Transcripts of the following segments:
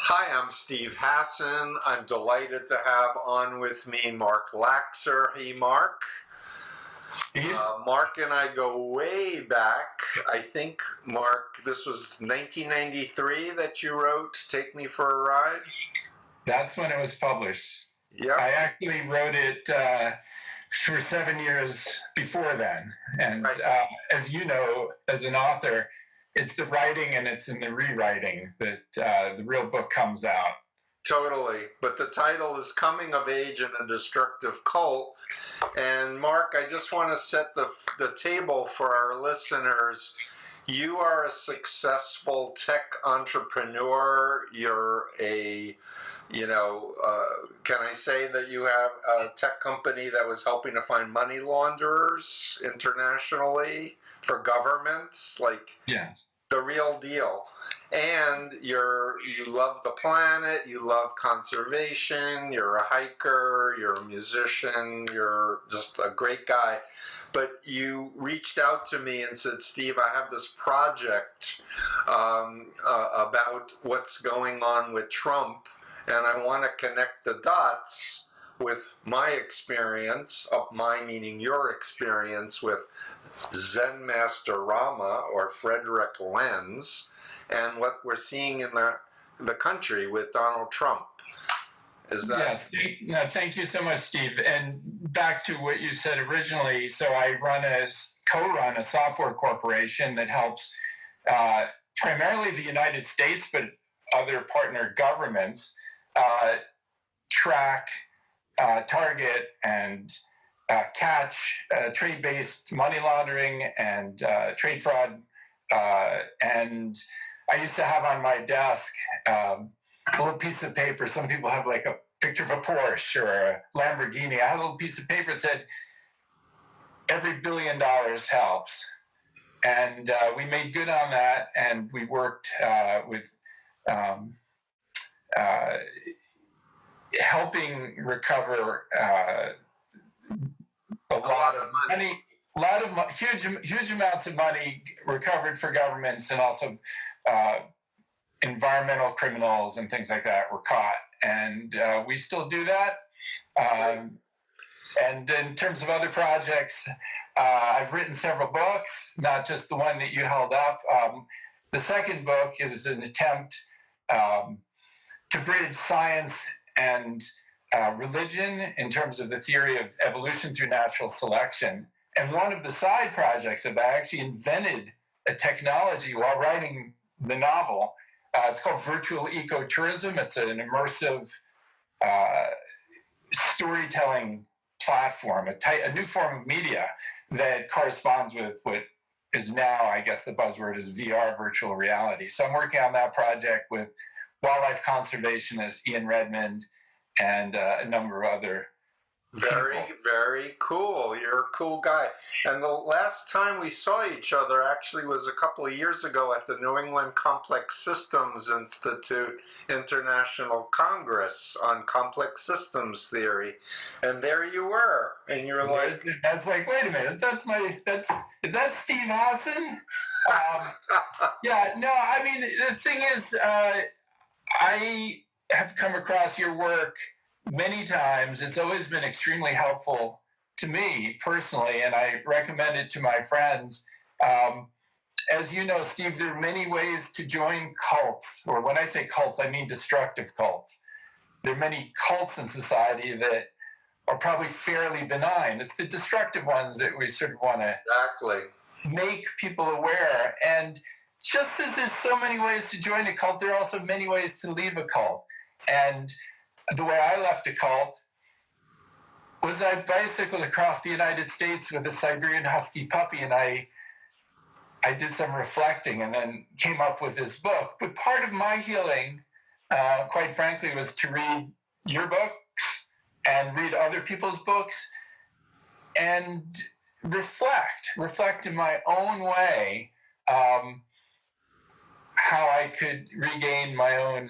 Hi, I'm Steve Hassan. I'm delighted to have on with me Mark Laxer. Hey, Mark. Steve? Mark and I go way back. I think, Mark, this was 1993 that you wrote Take Me for a Ride? That's when it was published. Yep. I actually wrote it for 7 years before then. And Right. as you know, as an author, it's the writing and it's in the rewriting that the real book comes out. Totally. But the title is Coming of Age in a Destructive Cult. And Mark, I just want to set the table for our listeners. You are a successful tech entrepreneur. You're can I say that you have a tech company that was helping to find money launderers internationally for governments? Like, Yeah. the real deal. And you love the planet, you love conservation, you're a hiker, you're a musician, you're just a great guy. But you reached out to me and said, Steve, I have this project about what's going on with Trump, and I want to connect the dots with my experience, my meaning your experience with Zen Master Rama or Frederick Lenz, and what we're seeing in the country with Donald Trump. Is that? Yeah, thank you so much, Steve. And back to what you said originally. So I co-run a software corporation that helps primarily the United States, but other partner governments track, target, and catch trade-based money laundering and trade fraud. And I used to have on my desk a little piece of paper. Some people have like a picture of a Porsche or a Lamborghini. I had a little piece of paper that said, every $1 billion helps. And we made good on that. And we worked with helping recover a lot of money, huge amounts of money recovered for governments, and also environmental criminals and things like that were caught. And we still do that. And in terms of other projects, I've written several books, not just the one that you held up. The second book is an attempt to bridge science and religion in terms of the theory of evolution through natural selection. And one of the side projects of that, I actually invented a technology while writing the novel. It's called virtual ecotourism. It's an immersive storytelling platform, a new form of media that corresponds with what is now, I guess the buzzword is VR, virtual reality. So I'm working on that project with wildlife conservationist Ian Redmond and a number of other Very, people. very cool. You're a cool guy. And the last time we saw each other actually was a couple of years ago at the New England Complex Systems Institute International Congress on complex systems theory. And there you were. And you're like, I was like, wait a minute, is that Steve Hassan? Yeah, no, I mean, the thing is, I have come across your work many times. It's always been extremely helpful to me personally, and I recommend it to my friends. As you know, Steve, there are many ways to join cults, or when I say cults, I mean destructive cults. There are many cults in society that are probably fairly benign. It's the destructive ones that we sort of want to make people aware. And just as there's so many ways to join a cult, there are also many ways to leave a cult. And the way I left a cult was I bicycled across the United States with a Siberian Husky puppy, and I did some reflecting and then came up with this book. But part of my healing, quite frankly, was to read your books and read other people's books and reflect in my own way how I could regain my own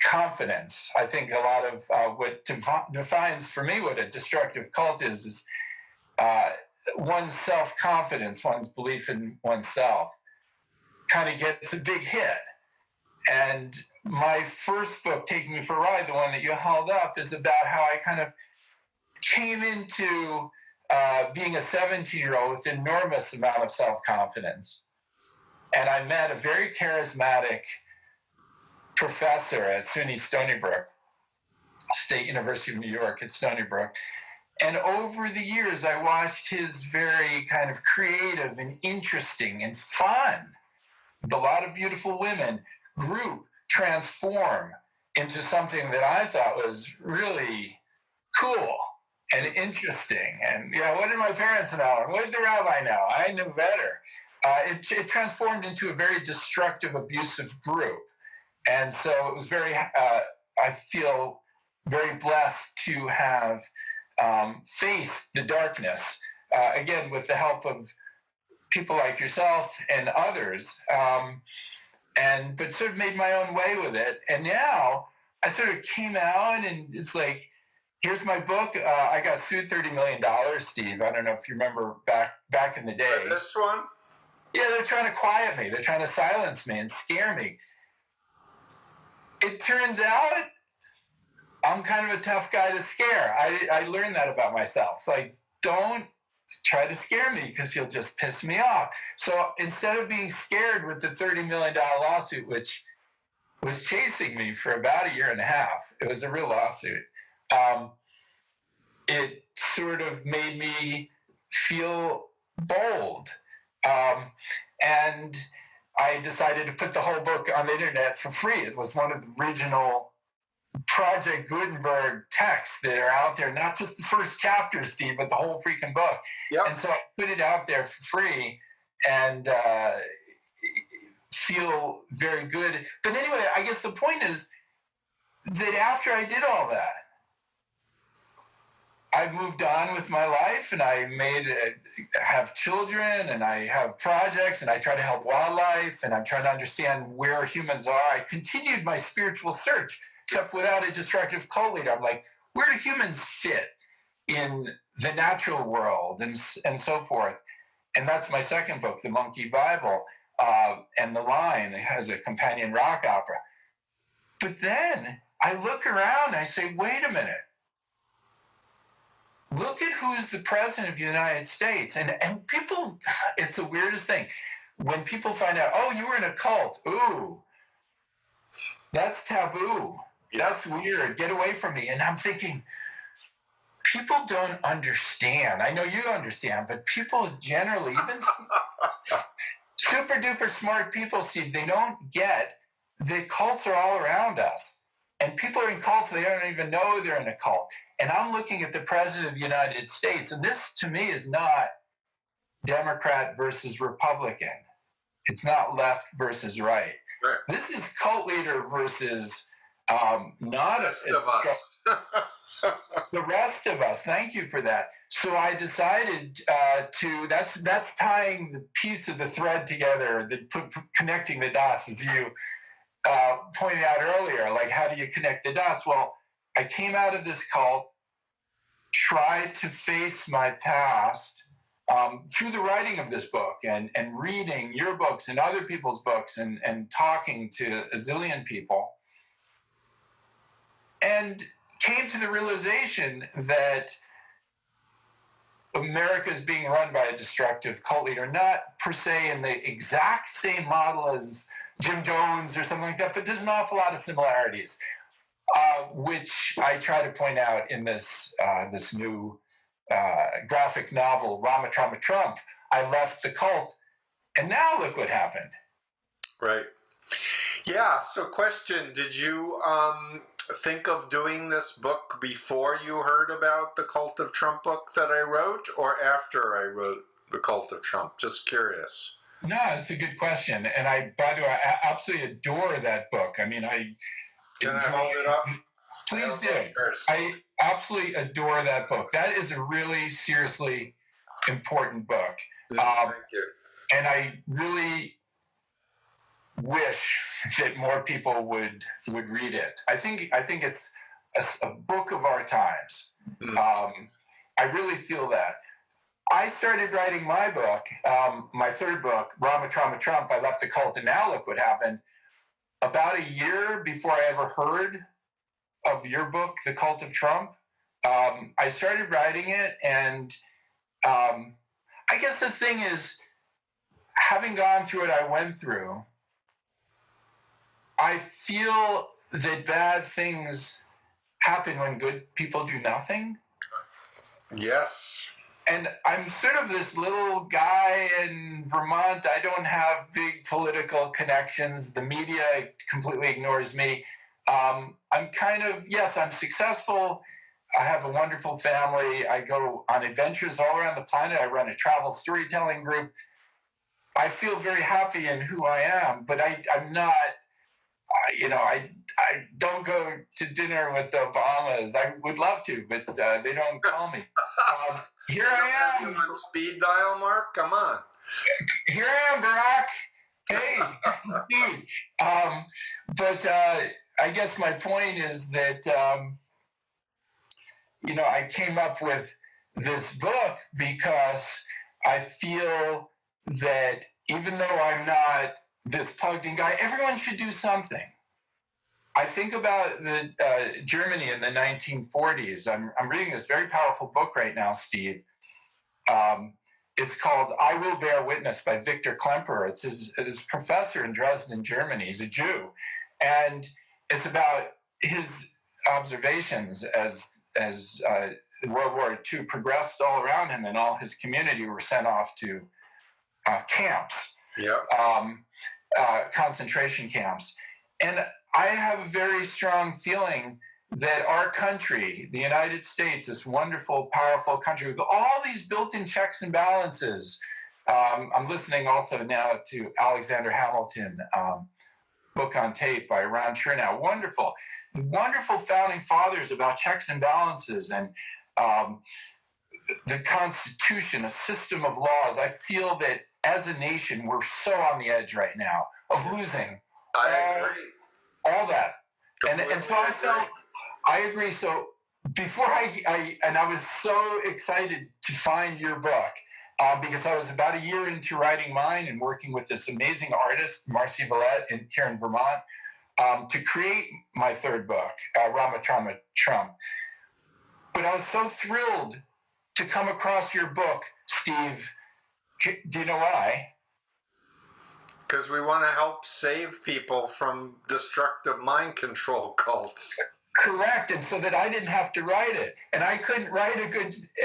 confidence. I think a lot of what defines for me what a destructive cult is one's self-confidence, one's belief in oneself kind of gets a big hit. And my first book, Taking Me for a Ride, the one that you held up, is about how I kind of came into being a 17-year-old with enormous amount of self-confidence. And I met a very charismatic professor at SUNY Stony Brook, State University of New York at Stony Brook. And over the years, I watched his very kind of creative and interesting and fun, with a lot of beautiful women, group transform into something that I thought was really cool and interesting. And what did my parents know? What did the rabbi know? I knew better. It transformed into a very destructive, abusive group. And so it was I feel very blessed to have faced the darkness, again, with the help of people like yourself and others, but sort of made my own way with it. And now I sort of came out and it's like, here's my book. I got sued $30 million, Steve. I don't know if you remember back in the day. This one? Yeah, they're trying to quiet me. They're trying to silence me and scare me. It turns out I'm kind of a tough guy to scare. I learned that about myself. It's like, don't try to scare me because you'll just piss me off. So instead of being scared with the $30 million lawsuit, which was chasing me for about a year and a half, it was a real lawsuit. It sort of made me feel bold. And I decided to put the whole book on the internet for free. It was one of the original Project Gutenberg texts that are out there, not just the first chapter, Steve, but the whole freaking book. Yep. And so I put it out there for free and feel very good. But anyway, I guess the point is that after I did all that, I moved on with my life and I have children and I have projects and I try to help wildlife and I'm trying to understand where humans are. I continued my spiritual search, except without a destructive cult leader. I'm like, where do humans fit in the natural world and so forth? And that's my second book, The Monkey Bible, and The Line. It has a companion rock opera. But then I look around and I say, wait a minute. Look at who's the president of the United States. And people, it's the weirdest thing. When people find out, oh, you were in a cult. Ooh, that's taboo. That's weird. Get away from me. And I'm thinking, people don't understand. I know you understand, but people generally, even super duper smart people, Steve, they don't get that cults are all around us. And people are in cults, they don't even know they're in a cult. And I'm looking at the president of the United States, and this to me is not Democrat versus Republican. It's not left versus right. Right. This is cult leader versus not rest of us. the rest of us. Thank you for that. So I decided that's tying the piece of the thread together, connecting the dots, as you pointed out earlier. Like, how do you connect the dots? Well, I came out of this cult, tried to face my past through the writing of this book and reading your books and other people's books and talking to a zillion people, and came to the realization that America is being run by a destructive cult leader, not per se in the exact same model as Jim Jones or something like that, but there's an awful lot of similarities, which I try to point out in this new graphic novel, Rama, Trump. I left the cult, and now look what happened. Right. Yeah, so question, did you think of doing this book before you heard about the Cult of Trump book that I wrote, or after I wrote the Cult of Trump? Just curious. No, it's a good question. And by the way, I absolutely adore that book. I mean, Can I hold it up? Please do. I absolutely adore that book. That is a really seriously important book. Thank you. And I really wish that more people would read it. I think it's a book of our times. I really feel that. I started writing my book, my third book, Rama, Trump. I left the cult, and now look what happened. about a year before I ever heard of your book, The Cult of Trump. I started writing it, and I guess the thing is, having gone through what I went through, I feel that bad things happen when good people do nothing. Yes. And I'm sort of this little guy in Vermont. I don't have big political connections. The media completely ignores me. I'm kind of, yes, I'm successful. I have a wonderful family. I go on adventures all around the planet. I run a travel storytelling group. I feel very happy in who I am, but I'm not, I don't go to dinner with the Obamas. I would love to, but they don't call me. Here I am. You on speed dial, Mark? Come on. Here I am, Barack. Hey, but I guess my point is that I came up with this book because I feel that even though I'm not this plugged-in guy, everyone should do something. I think about Germany in the 1940s. I'm reading this very powerful book right now, Steve. It's called I Will Bear Witness by Victor Klemperer. It's his professor in Dresden, Germany. He's a Jew. And it's about his observations as World War II progressed all around him, and all his community were sent off to camps, concentration camps. And I have a very strong feeling that our country, the United States, this wonderful, powerful country with all these built-in checks and balances. I'm listening also now to Alexander Hamilton, book on tape by Ron Chernow. Wonderful founding fathers about checks and balances and the Constitution, a system of laws. I feel that as a nation, we're so on the edge right now of losing all that. And so I felt, I agree. So before I was so excited to find your book because I was about a year into writing mine and working with this amazing artist, Marcy Vallette, here in Vermont, to create my third book, Rama, Trump. But I was so thrilled to come across your book, Steve. Do you know why? Because we want to help save people from destructive mind control cults. Correct, and so that I didn't have to write it. And I couldn't write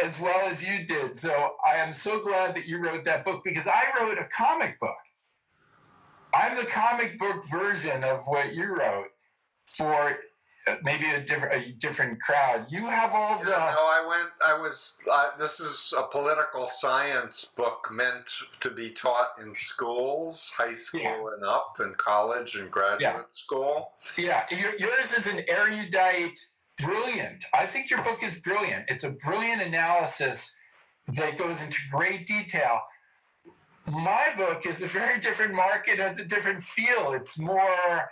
as well as you did. So I am so glad that you wrote that book, because I wrote a comic book. I'm the comic book version of what you wrote for maybe a different crowd. You have all the... this is a political science book meant to be taught in schools, high school and up, and college and graduate school. Yeah, yours is an erudite, brilliant. I think your book is brilliant. It's a brilliant analysis that goes into great detail. My book is a very different market, has a different feel. It's more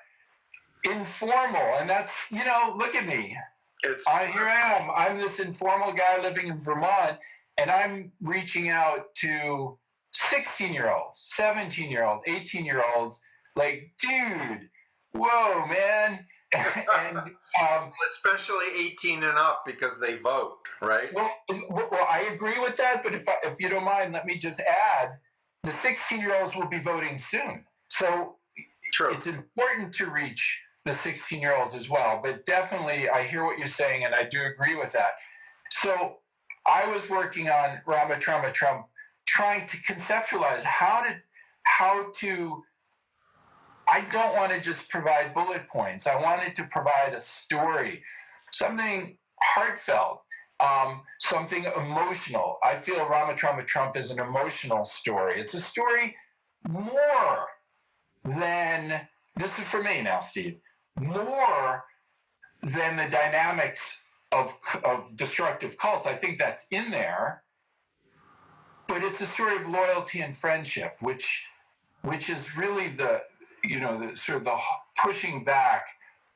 informal, and that's, look at me. Here I am. I'm this informal guy living in Vermont, and I'm reaching out to 16-year-olds, 17-year-olds, 18-year-olds, like, dude, whoa, man. And especially 18 and up, because they vote, right? Well, I agree with that, but if you don't mind, let me just add, the 16-year-olds will be voting soon. So True. It's important to reach the 16-year-olds as well. But definitely, I hear what you're saying, and I do agree with that. So I was working on Rama, Trump, trying to conceptualize how to. I don't want to just provide bullet points. I wanted to provide a story, something heartfelt, something emotional. I feel Rama, Trump is an emotional story. It's a story more than, this is for me now, Steve, more than the dynamics of destructive cults. I think that's in there, but it's the story of loyalty and friendship, which is really the sort of the pushing back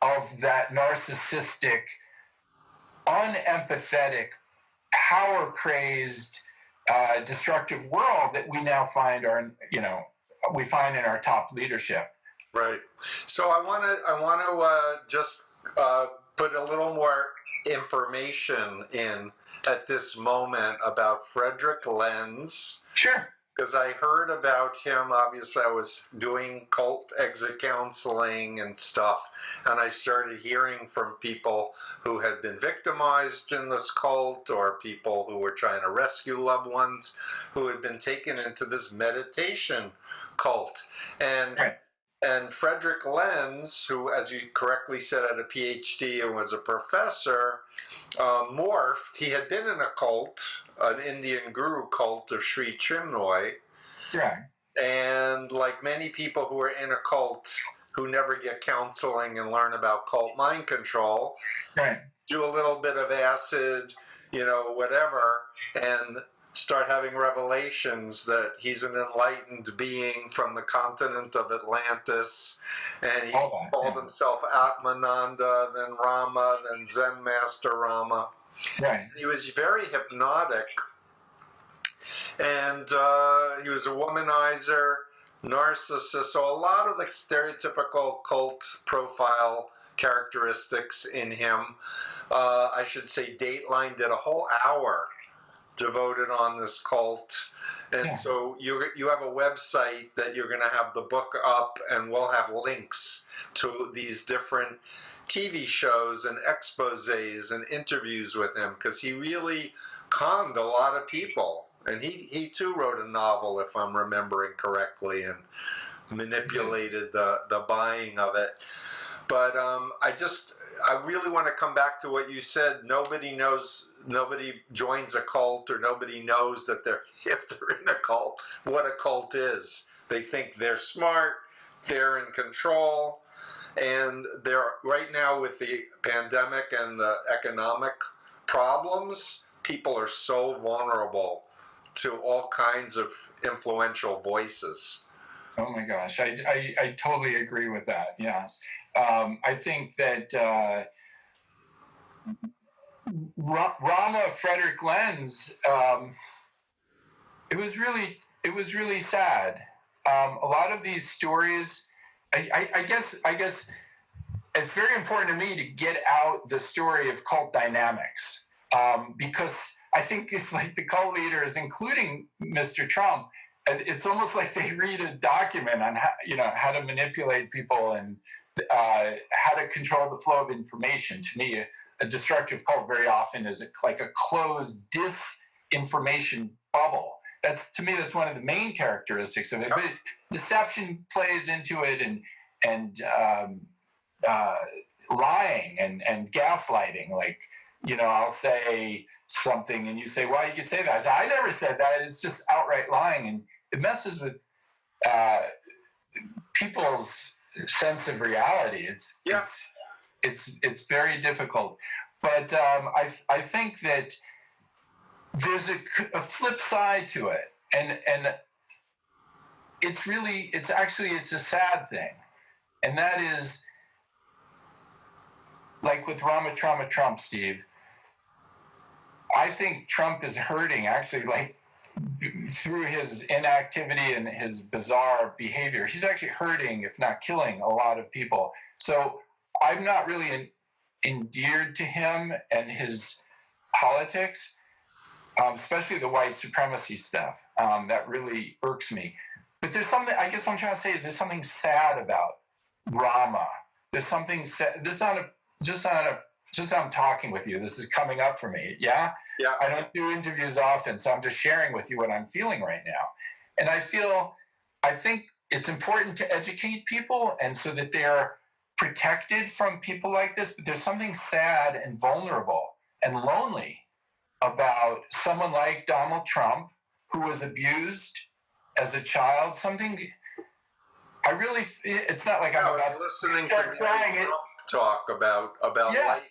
of that narcissistic, unempathetic, power-crazed, destructive world that we now find we find in our top leadership. Right. So I want to just put a little more information in at this moment about Frederick Lenz, Sure. because I heard about him. Obviously, I was doing cult exit counseling and stuff, and I started hearing from people who had been victimized in this cult, or people who were trying to rescue loved ones who had been taken into this meditation cult. And Right. and Frederick Lenz, who, as you correctly said, had a PhD and was a professor, morphed. He had been in a cult, an Indian guru cult of Sri Chinmoy. Right. And like many people who are in a cult who never get counseling and learn about cult mind control, Right. do a little bit of acid, whatever, and start having revelations that he's an enlightened being from the continent of Atlantis, and he called himself Atmananda, then Rama, then Zen Master Rama. Right. He was very hypnotic, and he was a womanizer, narcissist, so a lot of the stereotypical cult profile characteristics in him. I should say Dateline did a whole hour devoted on this cult. And so you have a website that you're going to have the book up, and we'll have links to these different TV shows and exposés and interviews with him, because he really conned a lot of people. And he too wrote a novel, if I'm remembering correctly, and manipulated the buying of it. But I really want to come back to what you said. Nobody joins a cult, or nobody knows that if they're in a cult, what a cult is. They think they're smart, they're in control, and they're right now with the pandemic and the economic problems, people are so vulnerable to all kinds of influential voices. Oh my gosh, I totally agree with that. Yes. I think that Rama Frederick Lenz, it was really sad. A lot of these stories, I guess it's very important to me to get out the story of cult dynamics, because I think it's like the cult leaders, including Mr. Trump, it's almost like they read a document on how to manipulate people and how to control the flow of information. To me, a destructive cult very often is like a closed disinformation bubble. To me, that's one of the main characteristics of it. But deception plays into it, and lying and gaslighting. Like, I'll say something and you say, "Why did you say that?" I say, "I never said that." It's just outright lying, and it messes with people's sense of reality. It's very difficult. But I think that there's a flip side to it, and it's a sad thing, and that is, like with Rama Trauma Trump, Steve, I think Trump is hurting, actually, like through his inactivity and his bizarre behavior. He's actually hurting, if not killing, a lot of people. So I'm not really endeared to him and his politics, especially the white supremacy stuff. That really irks me. But there's something, I guess what I'm trying to say is, there's something sad about Rama. There's something sad. Just I'm talking with you, this is coming up for me. Yeah. I don't do interviews often, so I'm just sharing with you what I'm feeling right now. And I think it's important to educate people, and so that they're protected from people like this. But there's something sad and vulnerable and lonely about someone like Donald Trump, who was abused as a child. It's not like I was listening to Trump talk about life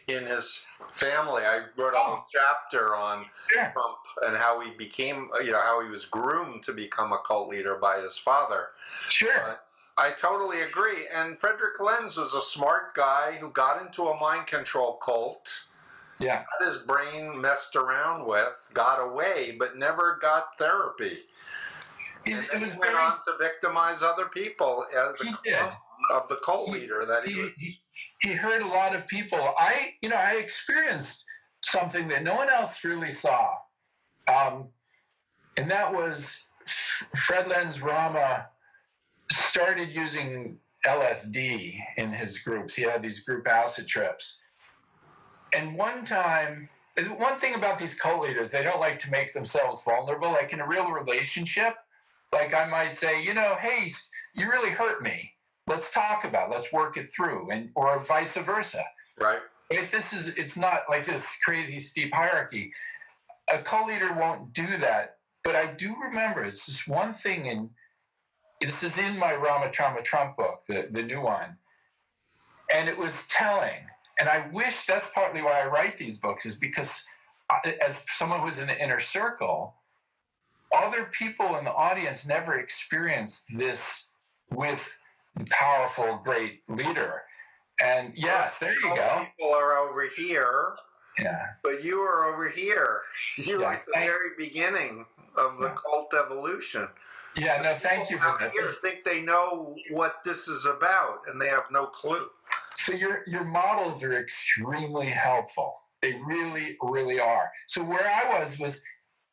in his family. I wrote a whole chapter on Trump and how he became, how he was groomed to become a cult leader by his father. Sure. I totally agree. And Frederick Lenz was a smart guy who got into a mind control cult. Yeah. Got his brain messed around with, got away, but never got therapy. And it then was he went very. on to victimize other people as a He did. clone of the cult leader that he was. He hurt a lot of people. I experienced something that no one else really saw, and that was Fred Lenz Rama started using LSD in his groups. He had these group acid trips, and one thing about these cult leaders, they don't like to make themselves vulnerable. Like in a real relationship, like I might say, hey, you really hurt me. Let's talk about it. Let's work it through, or vice versa. Right. It's not like this crazy steep hierarchy. A cult leader won't do that. But I do remember it's this one thing, and this is in my Rama Trauma Trump book, the new one. And it was telling. And I wish that's partly why I write these books, is because as someone who's in the inner circle, other people in the audience never experienced this with the powerful, great leader. And yes, there you go. People are over here. Yeah. But you are over here. You were at the very beginning of the cult evolution. Yeah, no, thank you for that. Here think they know what this is about, and they have no clue. So your models are extremely helpful. They really, really are. So where I was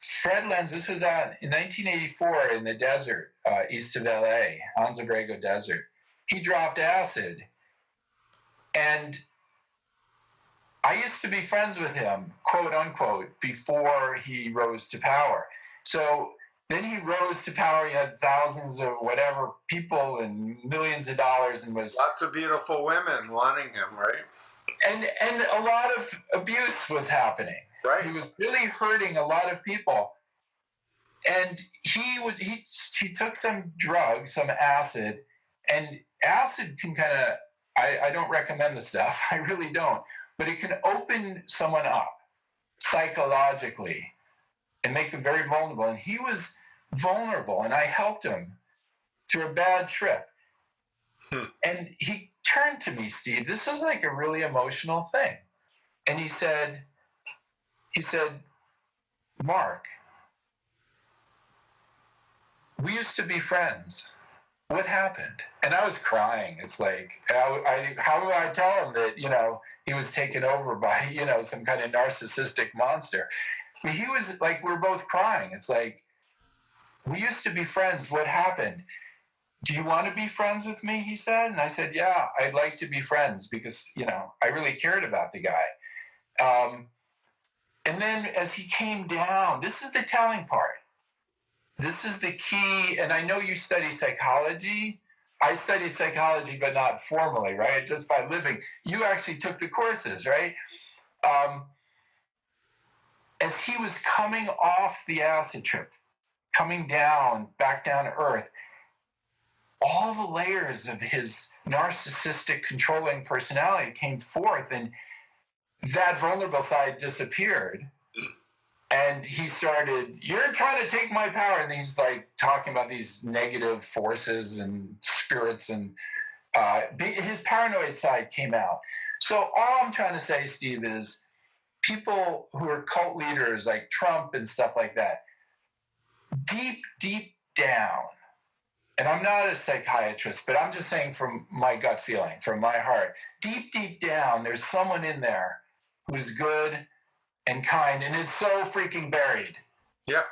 Fred Lenz. This was out in 1984 in the desert east of LA, Anza Borrego Desert. He dropped acid, and I used to be friends with him, quote unquote, before he rose to power. So then he rose to power. He had thousands of whatever people and millions of dollars, and was lots of beautiful women wanting him, right? And a lot of abuse was happening. Right. He was really hurting a lot of people. And he took some drugs, some acid, and acid can kind of, I don't recommend the stuff, I really don't, but it can open someone up psychologically and make them very vulnerable. And he was vulnerable, and I helped him through a bad trip. And he turned to me, Steve, this was like a really emotional thing. And he said, Mark, we used to be friends. What happened? And I was crying. It's like, how do I tell him that, he was taken over by, some kind of narcissistic monster? But he was like, we're both crying. It's like, we used to be friends. What happened? Do you want to be friends with me? He said. And I said, yeah, I'd like to be friends because, I really cared about the guy. And then as he came down, this is the telling part. This is the key. And I know you study psychology. I study psychology, but not formally, right? Just by living. You actually took the courses, right? As he was coming off the acid trip, coming down, back down to earth, all the layers of his narcissistic, controlling personality came forth, and that vulnerable side disappeared. And he started, you're trying to take my power. And he's like talking about these negative forces and spirits, and his paranoid side came out. So all I'm trying to say, Steve, is people who are cult leaders like Trump and stuff like that, deep, deep down, and I'm not a psychiatrist, but I'm just saying from my gut feeling, from my heart, deep, deep down, there's someone in there who's good and kind, and it's so freaking buried. Yeah.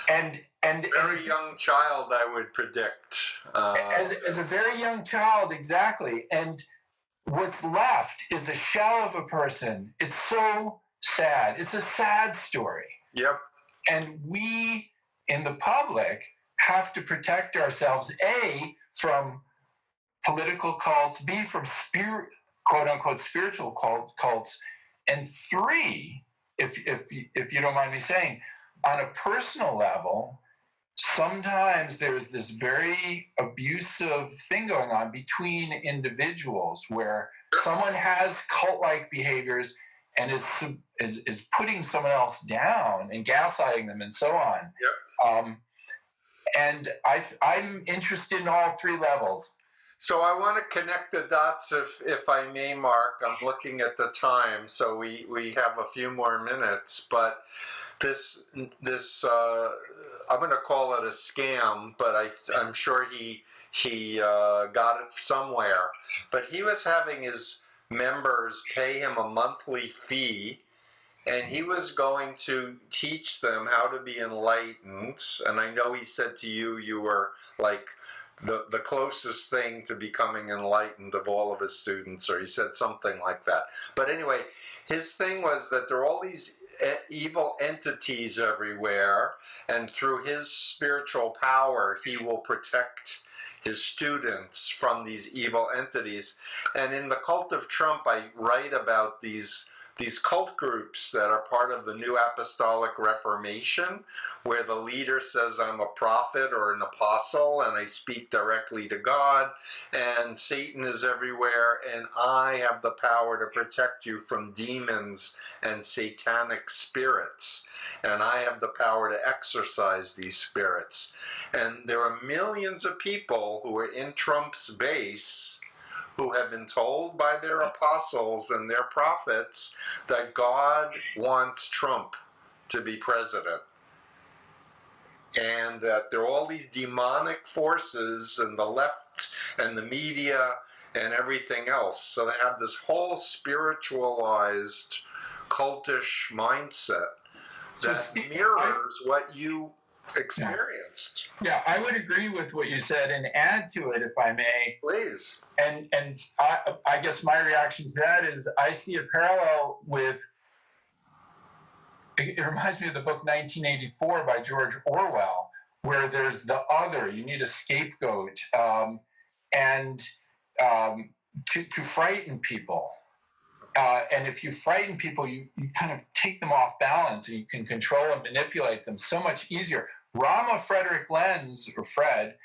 And very young child, I would predict. As a very young child, exactly. And what's left is a shell of a person. It's so sad. It's a sad story. Yep. And we, in the public, have to protect ourselves, A, from political cults, B, from quote unquote spiritual cults, and 3, if you don't mind me saying, on a personal level, sometimes there's this very abusive thing going on between individuals where someone has cult-like behaviors and is putting someone else down and gaslighting them and so on. Yep. And I'm interested in all 3 levels. So I want to connect the dots, if I may, Mark. I'm looking at the time, so we have a few more minutes. But this I'm going to call it a scam, but I'm sure he got it somewhere. But he was having his members pay him a monthly fee, and he was going to teach them how to be enlightened. And I know he said to you, you were like the closest thing to becoming enlightened of all of his students, or he said something like that. But anyway, his thing was that there are all these evil entities everywhere, and through his spiritual power, he will protect his students from these evil entities. And in the Cult of Trump, I write about these cult groups that are part of the New Apostolic Reformation, where the leader says, I'm a prophet or an apostle, and I speak directly to God, and Satan is everywhere, and I have the power to protect you from demons and satanic spirits, and I have the power to exorcise these spirits. And there are millions of people who are in Trump's base who have been told by their apostles and their prophets that God wants Trump to be president. And that there are all these demonic forces in the left and the media and everything else. So they have this whole spiritualized, cultish mindset that mirrors what you experienced. Yeah, I would agree with what you said and add to it, if I may. Please. And I guess my reaction to that is I see a parallel with, it reminds me of the book 1984 by George Orwell, where there's the other, you need a scapegoat, and to frighten people. And if you frighten people, you kind of take them off balance, and you can control and manipulate them so much easier. Rama Frederick Lenz, or Fred,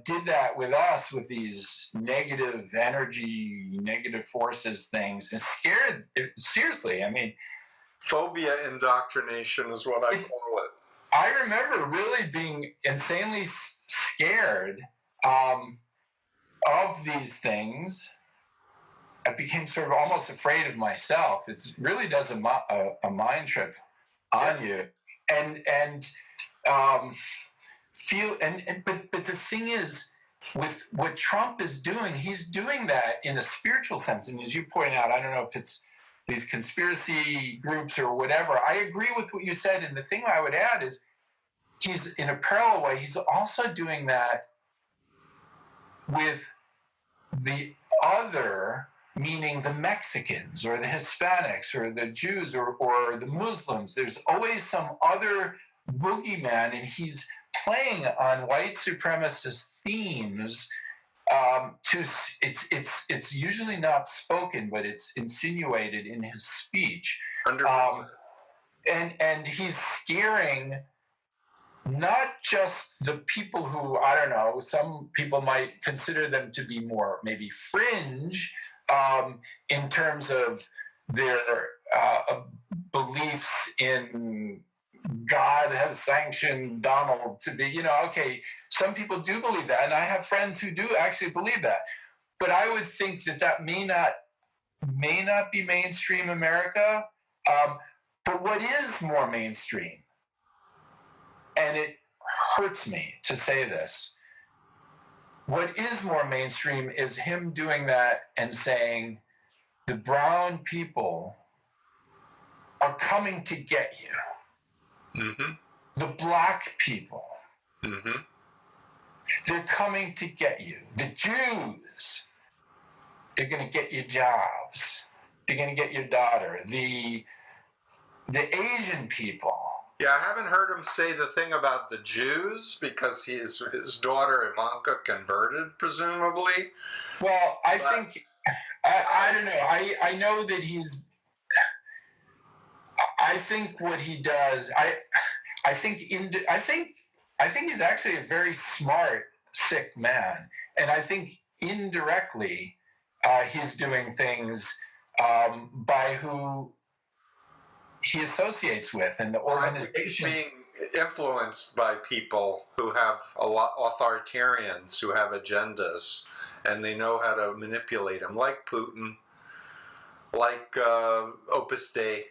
did that with us with these negative energy, negative forces things, and scared, seriously, I mean. Phobia indoctrination is what I call it. I remember really being insanely scared of these things. I became sort of almost afraid of myself. It really does a mind trip on you, and feel but the thing is, with what Trump is doing, he's doing that in a spiritual sense. And as you point out, I don't know if it's these conspiracy groups or whatever. I agree with what you said. And the thing I would add is, he's in a parallel way. He's also doing that with the other, meaning the Mexicans or the Hispanics or the Jews or the Muslims. There's always some other boogeyman, and he's playing on white supremacist themes. It's usually not spoken, but it's insinuated in his speech. And he's scaring not just the people who, I don't know, some people might consider them to be more maybe fringe in terms of their beliefs in God has sanctioned Donald to be, okay, some people do believe that, and I have friends who do actually believe that. But I would think that may not be mainstream America. But what is more mainstream, and it hurts me to say this, what is more mainstream is him doing that and saying, the brown people are coming to get you. Mm-hmm. The black people, mm-hmm. they're coming to get you. The Jews, they're going to get your jobs. They're going to get your daughter. The Asian people. Yeah, I haven't heard him say the thing about the Jews because his daughter Ivanka converted, presumably. Well, I think, I don't know. I know that I think what he does, I think he's actually a very smart, sick man. And I think indirectly he's doing things by who he associates with and the organization. He's being influenced by people who have a lot, authoritarians who have agendas, and they know how to manipulate them, like Putin, like Opus Dei,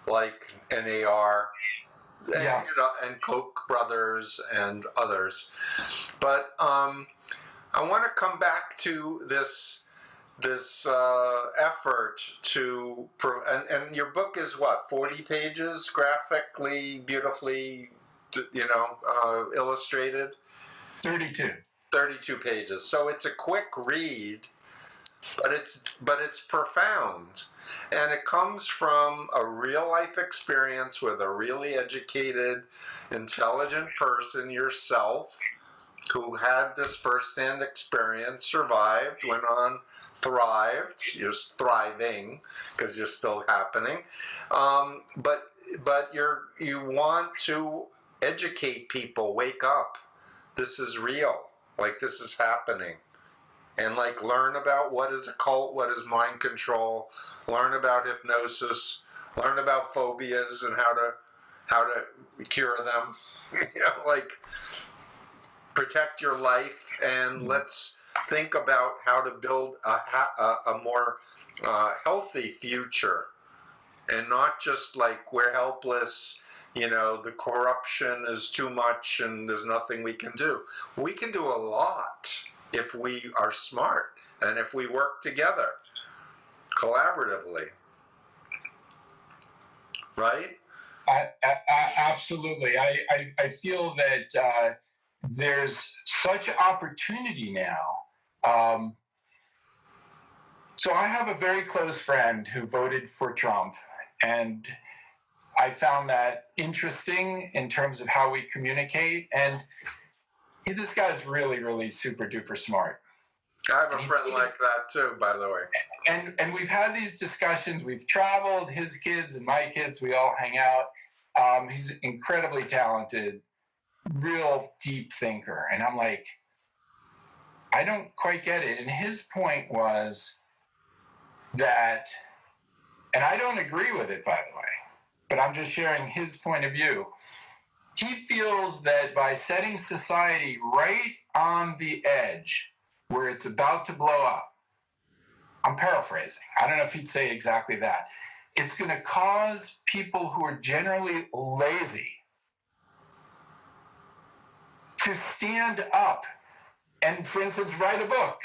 like NAR, Yeah. and Koch brothers and others. But I want to come back to this effort to and your book is what, 40 pages, graphically beautifully illustrated. 32 pages, so it's a quick read, but it's profound, and it comes from a real life experience with a really educated, intelligent person, yourself, who had this firsthand experience, survived, went on, thrived. You're thriving because you're still happening, but you want to educate people. Wake up! This is real. Like, this is happening, and like, learn about what is a cult, what is mind control, learn about hypnosis, learn about phobias and how to cure them. Like, protect your life, and let's think about how to build a more healthy future, and not just like, we're helpless, the corruption is too much and there's nothing we can do. We can do a lot if we are smart and if we work together collaboratively, right? Absolutely. I feel that there's such opportunity now. So I have a very close friend who voted for Trump, and I found that interesting in terms of how we communicate. And this guy's really, really super duper smart. I have a friend like that too, by the way. And we've had these discussions. We've traveled, his kids and my kids, we all hang out. He's incredibly talented, real deep thinker. And I'm like, I don't quite get it. And his point was that, and I don't agree with it, by the way, but I'm just sharing his point of view. He feels that by setting society right on the edge where it's about to blow up, I'm paraphrasing, I don't know if he'd say exactly that, it's going to cause people who are generally lazy to stand up and, for instance, write a book.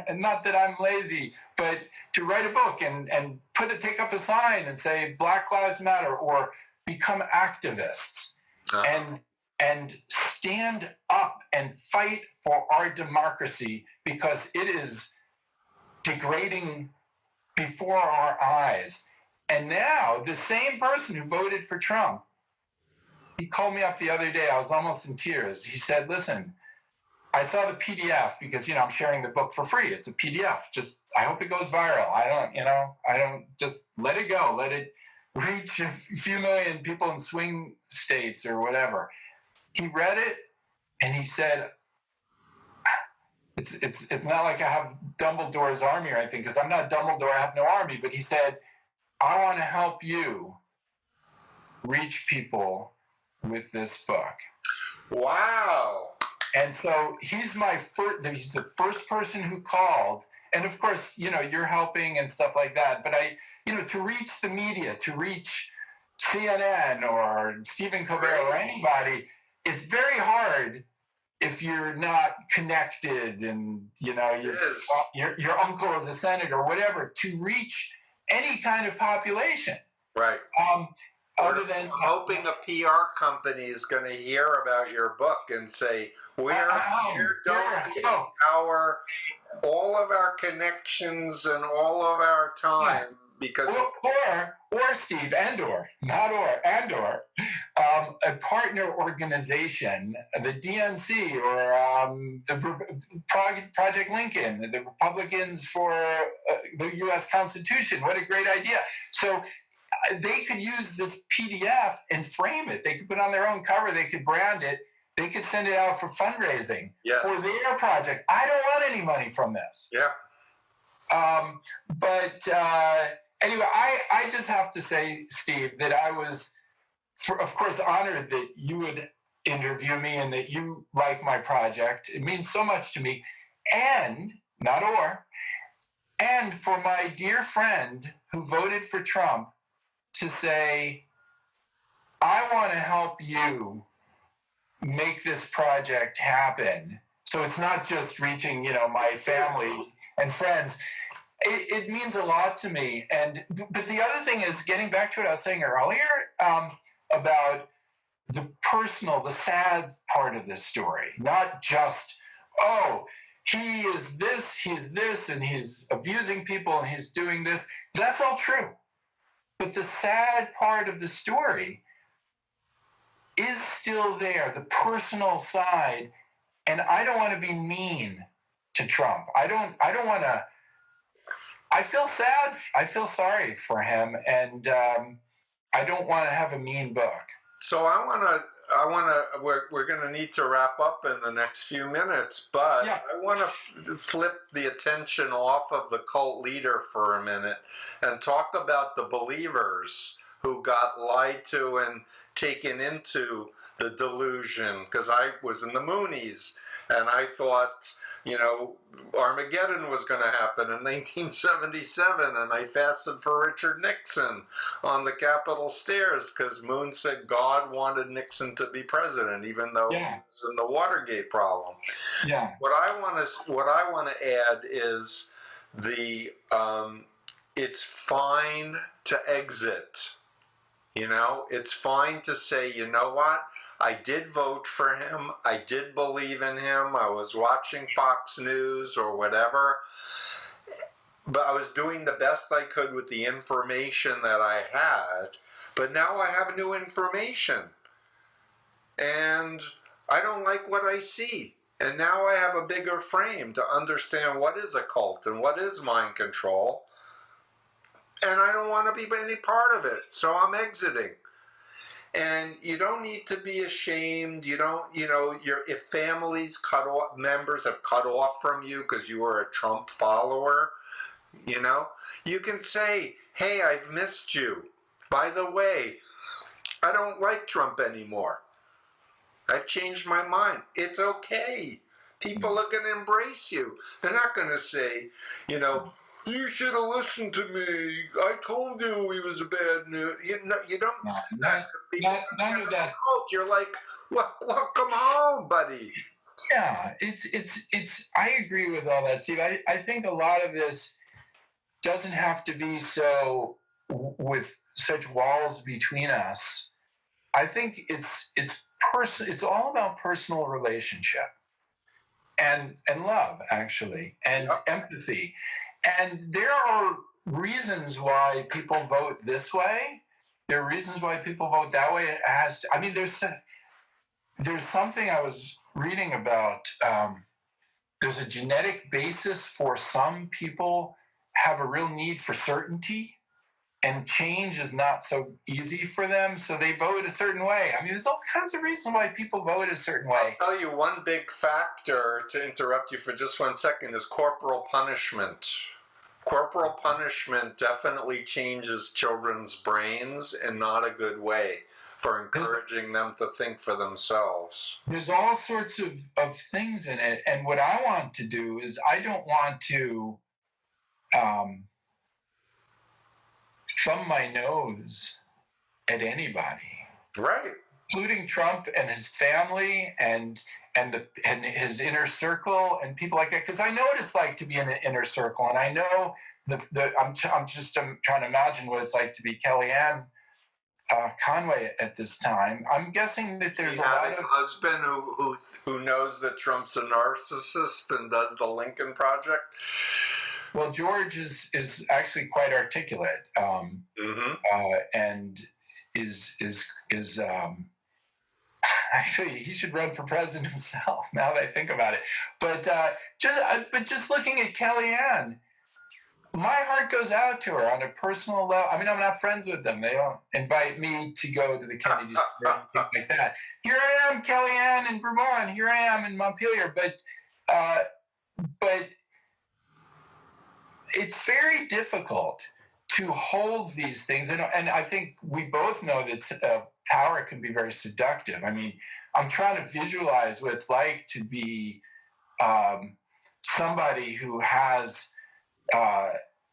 And not that I'm lazy, but to write a book and take up a sign and say Black Lives Matter, or become activists and stand up and fight for our democracy, because it is degrading before our eyes. And now the same person who voted for Trump, he called me up the other day. I was almost in tears. He said, listen, I saw the PDF because, I'm sharing the book for free. It's a PDF. Just, I hope it goes viral. I don't just let it go. Let it reach a few million people in swing states or whatever. He read it and he said, it's not like I have Dumbledore's army or anything, because I'm not Dumbledore. I have no army. But he said, I want to help you reach people with this book. Wow. And so he's the first person who called. And of course, you're helping and stuff like that. But to reach the media, to reach CNN or Stephen Colbert or anybody, it's very hard if you're not connected and, your uncle is a senator or whatever, to reach any kind of population. Right. Other than hoping a PR company is going to hear about your book and say, we're donating all of our connections and all of our time, because or Steve, a partner organization, the DNC or the Project Lincoln, the Republicans for the U.S. Constitution. What a great idea! So they could use this PDF and frame it. They could put it on their own cover. They could brand it. They could send it out for fundraising for their project. I don't want any money from this. Yeah. But anyway, I just have to say, Steve, that I was, of course, honored that you would interview me and that you like my project. It means so much to me. And not or, and for my dear friend who voted for Trump to say, I want to help you make this project happen. So it's not just reaching, my family and friends. It means a lot to me. But the other thing is getting back to what I was saying earlier about the personal, the sad part of this story, not just, oh, he is this, he's this, and he's abusing people and he's doing this. That's all true. But the sad part of the story is still there, the personal side. And I don't want to be mean to Trump. I don't want to. I feel sad. I feel sorry for him, and I don't want to have a mean book. So we're going to need to wrap up in the next few minutes, but yeah. I want to flip the attention off of the cult leader for a minute and talk about the believers who got lied to and taken into the delusion, because I was in the Moonies and I thought, Armageddon was going to happen in 1977, and I fasted for Richard Nixon on the Capitol stairs because Moon said God wanted Nixon to be president, even though he was in the Watergate problem. Yeah. What I want to add is it's fine to exit. It's fine to say, you know what? I did vote for him. I did believe in him. I was watching Fox News or whatever. But I was doing the best I could with the information that I had. But now I have new information. And I don't like what I see. And now I have a bigger frame to understand what is a cult and what is mind control. And I don't want to be any part of it, so I'm exiting. And you don't need to be ashamed. You don't, if families members have cut off from you because you were a Trump follower, you can say, hey, I've missed you. By the way, I don't like Trump anymore. I've changed my mind. It's okay. People are going to embrace you. They're not going to say, you should have listened to me. I told you he was a bad news. You don't say that to people. None of that. You're like, well, come on, buddy. Yeah, it's. I agree with all that, Steve. I think a lot of this doesn't have to be so with such walls between us. I think it's all about personal relationship and love, actually, and empathy. And there are reasons why people vote this way. There are reasons why people vote that way. There's something I was reading about. There's a genetic basis for some people have a real need for certainty, and change is not so easy for them, so they vote a certain way. There's all kinds of reasons why people vote a certain way. I'll tell you one big factor, to interrupt you for just 1 second, is corporal punishment. Corporal punishment definitely changes children's brains in not a good way for encouraging them to think for thumselves. There's all sorts of things in it, and what I want to do is I don't want to thumb my nose at anybody, right? Including Trump and his family and his inner circle and people like that. Because I know what it's like to be in an inner circle, and I know I'm trying to imagine what it's like to be Kellyanne Conway at this time. I'm guessing that there's a lot of husband who knows that Trump's a narcissist and does the Lincoln Project. Well, George is actually quite articulate, and is actually he should run for president himself. Now that I think about it, but just looking at Kellyanne, my heart goes out to her on a personal level. I'm not friends with them. They don't invite me to go to the Kennedy Square and things like that. Here I am, Kellyanne in Vermont. Here I am in Montpelier, but it's very difficult to hold these things. And I think we both know that power can be very seductive. I'm trying to visualize what it's like to be somebody who has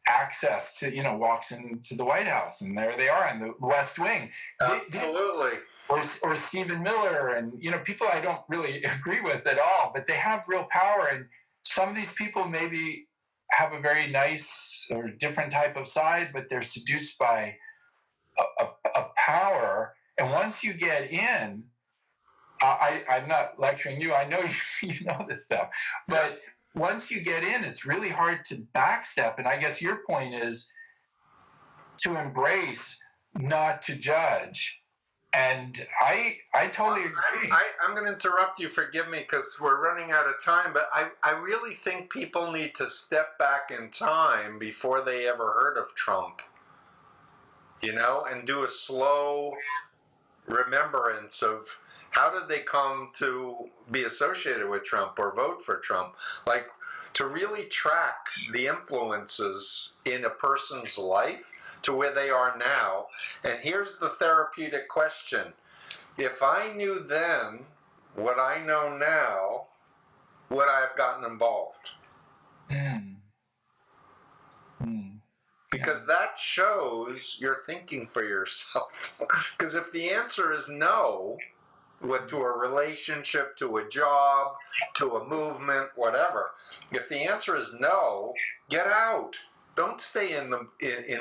access to, walks into the White House and there they are in the West Wing. Absolutely. Or Stephen Miller, and people I don't really agree with at all, but they have real power. And some of these people maybe have a very nice or different type of side, but they're seduced by a power. And once you get in, I'm not lecturing you. I know you know this stuff, but once you get in, it's really hard to backstep. And I guess your point is to embrace, not to judge. And I totally agree. I'm going to interrupt you. Forgive me because we're running out of time. But I really think people need to step back in time before they ever heard of Trump, and do a slow remembrance of how did they come to be associated with Trump or vote for Trump. Like, to really track the influences in a person's life to where they are now. And here's the therapeutic question. If I knew then what I know now, would I have gotten involved? Because that shows you're thinking for yourself. Because if the answer is no, to a relationship, to a job, to a movement, whatever, if the answer is no, get out. Don't stay in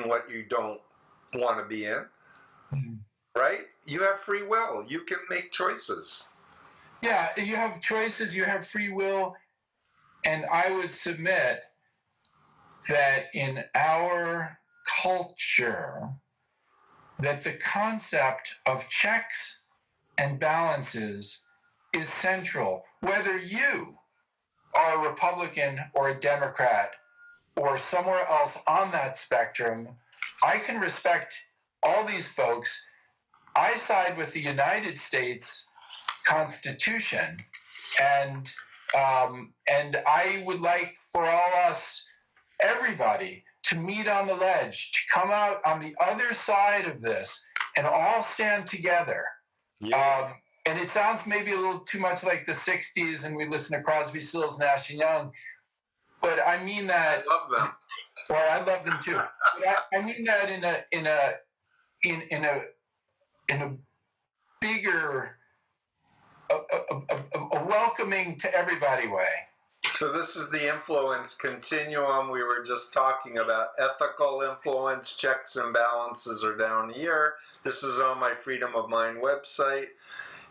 what you don't want to be in, right? You have free will. You can make choices. Yeah, you have choices. You have free will, and I would submit that in our culture, that the concept of checks and balances is central. Whether you are a Republican or a Democrat or somewhere else on that spectrum, I can respect all these folks. I side with the United States Constitution, and I would like for all us, everybody, to meet on the ledge, to come out on the other side of this, and all stand together. Yeah. And it sounds maybe a little too much like the '60s, and we listen to Crosby, Stills, Nash and Young. But I mean that. I love them. Well, I love them too. But I mean that in a bigger, a welcoming to everybody way. So this is the influence continuum we were just talking about. Ethical influence, checks and balances are down here. This is on my Freedom of Mind website.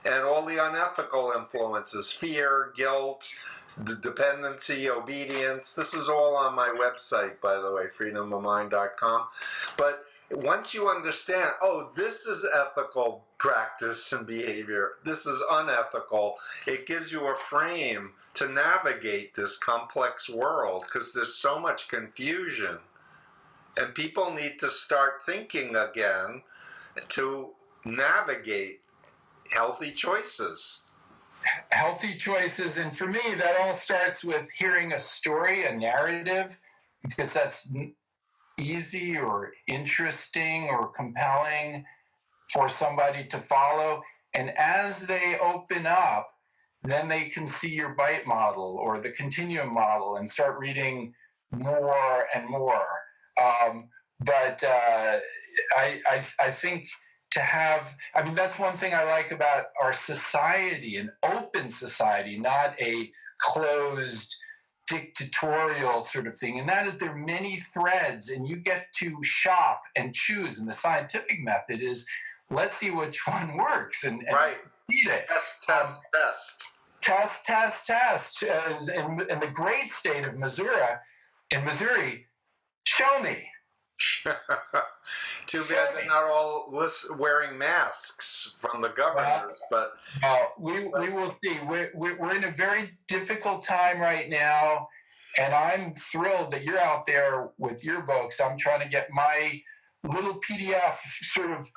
And all the unethical influences, fear, guilt, dependency, obedience. This is all on my website, by the way, freedomofmind.com. But once you understand, this is ethical practice and behavior, this is unethical, it gives you a frame to navigate this complex world because there's so much confusion. And people need to start thinking again to navigate healthy choices. Healthy choices. And for me, that all starts with hearing a story, a narrative, because that's easy or interesting or compelling for somebody to follow. And as they open up, then they can see your bite model or the continuum model and start reading more and more. But I think to have, that's one thing I like about our society, an open society, not a closed dictatorial sort of thing. And that is, there are many threads and you get to shop and choose. And the scientific method is, let's see which one works and right. Read it. Test. Test. In the great state of Missouri, show me. Too bad they're not all wearing masks from the governors, but we will see. We're in a very difficult time right now, and I'm thrilled that you're out there with your books. I'm trying to get my little PDF sort of.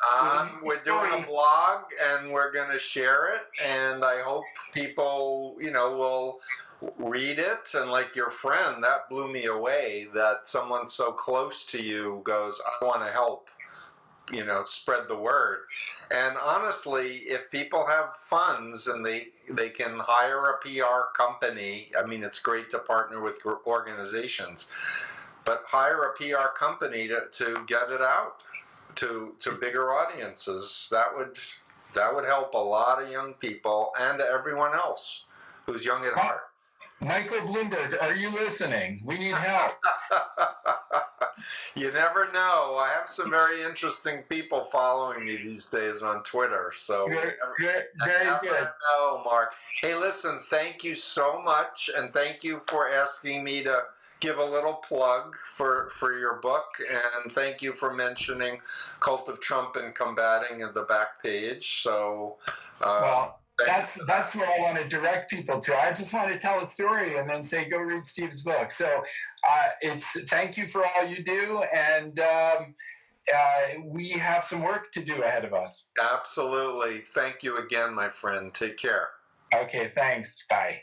We're doing a blog, and we're going to share it, and I hope people, will read it. And like your friend, that blew me away, that someone so close to you goes, I want to help spread the word. And honestly, if people have funds and they can hire a PR company, I mean, it's great to partner with organizations, but hire a PR company to get it out to bigger audiences. That would help a lot of young people and everyone else who's young at heart. Michael Bloomberg, are you listening? We need help. You never know. I have some very interesting people following me these days on Twitter. So very never good. know, Mark. Hey, listen, thank you so much, and thank you for asking me to give a little plug for your book, and thank you for mentioning Cult of Trump and Combating at the back page. So well, that's where I want to direct people to. I just want to tell a story and then say, go read Steve's book. So thank you for all you do, and we have some work to do ahead of us. Absolutely. Thank you again, my friend. Take care. Okay, thanks. Bye.